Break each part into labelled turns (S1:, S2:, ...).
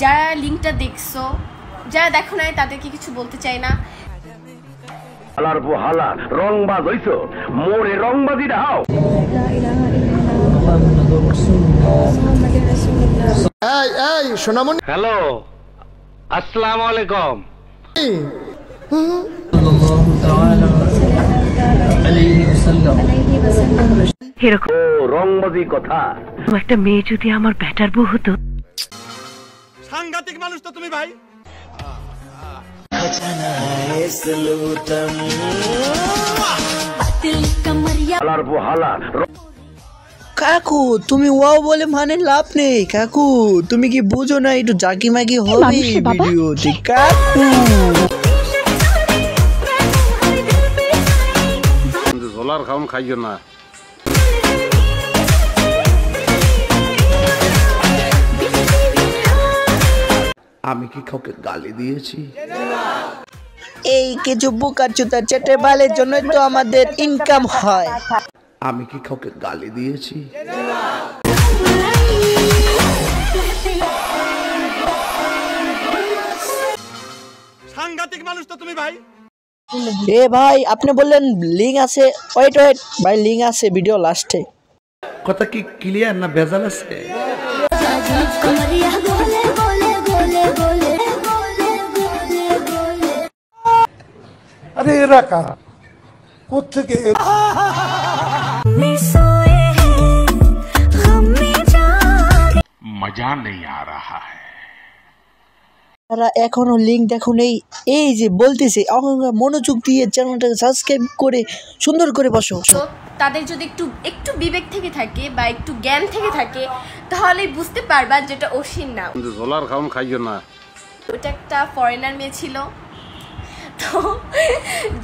S1: যারা লিংকটা দেখছো, যারা দেখো নাই তাদেরকে কিছু বলতে চাই না।
S2: হালার পো হালা রংবাজ হইছো, মোরে রংবাজি দাও।
S3: এই এই সোনামণি,
S2: হ্যালো, আসসালামু আলাইকুম।
S1: এরকম
S2: রংবাজি কথা।
S1: একটা মেয়ে যদি আমার ব্যাটার বউ হতো।
S4: সাংঘাতিক মানুষ তো তুমি ভাই।
S2: হালার পো হালা।
S3: কাকু তুমি ওয়াও বলে মানে লাভ নেই। কাকু তুমি কি বুঝো না, একটু জাকি মাকি হবে ভিডিওতে। কাকু
S2: ঝোলার খাওন খাইও না।
S5: আমি কি কাউকে গালি দিয়েছি?
S3: এই কিছু বোকা চুতা চেটে বালের জন্য তো আমাদের ইনকাম হয়।
S5: আমি কি কাউকে গালি দিয়েছি?
S4: সাংঘাতিক মানুষ তো তুমি ভাই।
S3: এ ভাই আপনি বললেন লিঙ্ক আছে, ওয়েট ওয়েট ভাই, লিঙ্ক আছে ভিডিও লাস্টে।
S5: কথা কি ক্লিয়ার না ভেজাল আছে?
S6: আরে এরা কারা, কোত্থেকে
S2: মজা নেই আ রাহা হ্যায়।
S3: তারা এখনো লিঙ্ক দেখো নেই, এই যে বলতেছে মনোযোগ দিয়ে চ্যানেলটাকে সাবস্ক্রাইব করে সুন্দর করে বসো।
S1: তাদের যদি একটু বিবেক থেকে থাকে বা একটু জ্ঞান থেকে থাকে, তাহলেই বুঝতে পারবা যেটা অশ্লীল না।
S2: ঝোলার খাওন খাইও না।
S1: ওটা একটা ফরেনার মেয়ে ছিল। তো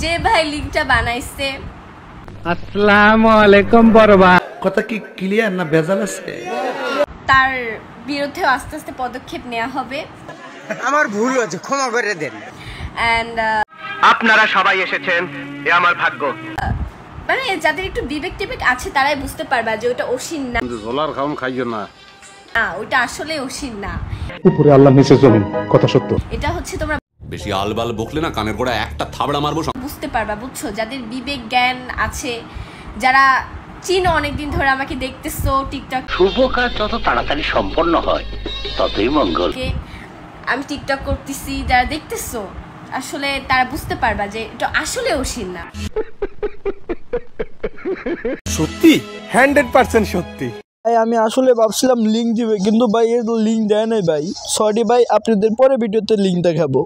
S1: যে ভাই লিঙ্কটা বানাইছে,
S2: আসসালামু আলাইকুম বরবা।
S5: কথা কি ক্লিয়ার না ভেজাল আছে?
S1: তার বিরুদ্ধে আস্তে আস্তে পদক্ষেপ নেওয়া হবে।
S7: আমার ভুল হয়েছে, ক্ষমা করে দেন।
S1: এন্ড
S2: আপনারা সবাই এসেছেন, এ আমার ভাগ্য।
S1: মানে যাদের একটু বিবেক টিবেক আছে তারাই বুঝতে পারবা যে ওটা অশ্লীল না।
S2: ঝোলার খাওন খাইও না।
S1: ওটা আসলে অশ্লীল না।
S6: উপরে আল্লাহ নিচে জমিন, কথা সত্য।
S1: এটা হচ্ছে তোমরা
S8: বেশি আলবাল বকলে না কানের গোড়া একটা থাবড়া মারবো।
S1: বুঝতে পারবা, বুঝছো? যাদের বিবেক জ্ঞান আছে, যারা চিনো অনেকদিন ধরে আমাকে দেখতেছো টিকটক,
S2: শুভ কাজ যত তাড়াতাড়ি সম্পন্ন হয় ততই মঙ্গল।
S1: আমি টিকটক করতেছি, যারা দেখতেছো আসলে তারা বুঝতে পারবা যে এটা আসলে অশ্লীল না।
S6: সত্যি 100% সত্যি।
S3: ভাই আমি আসলে ভাবছিলাম লিঙ্ক দিবে, কিন্তু ভাই এর লিঙ্ক দেয় নাই ভাই। সরি ভাই, আপনাদের পরে ভিডিওতে লিঙ্ক দেখাবো।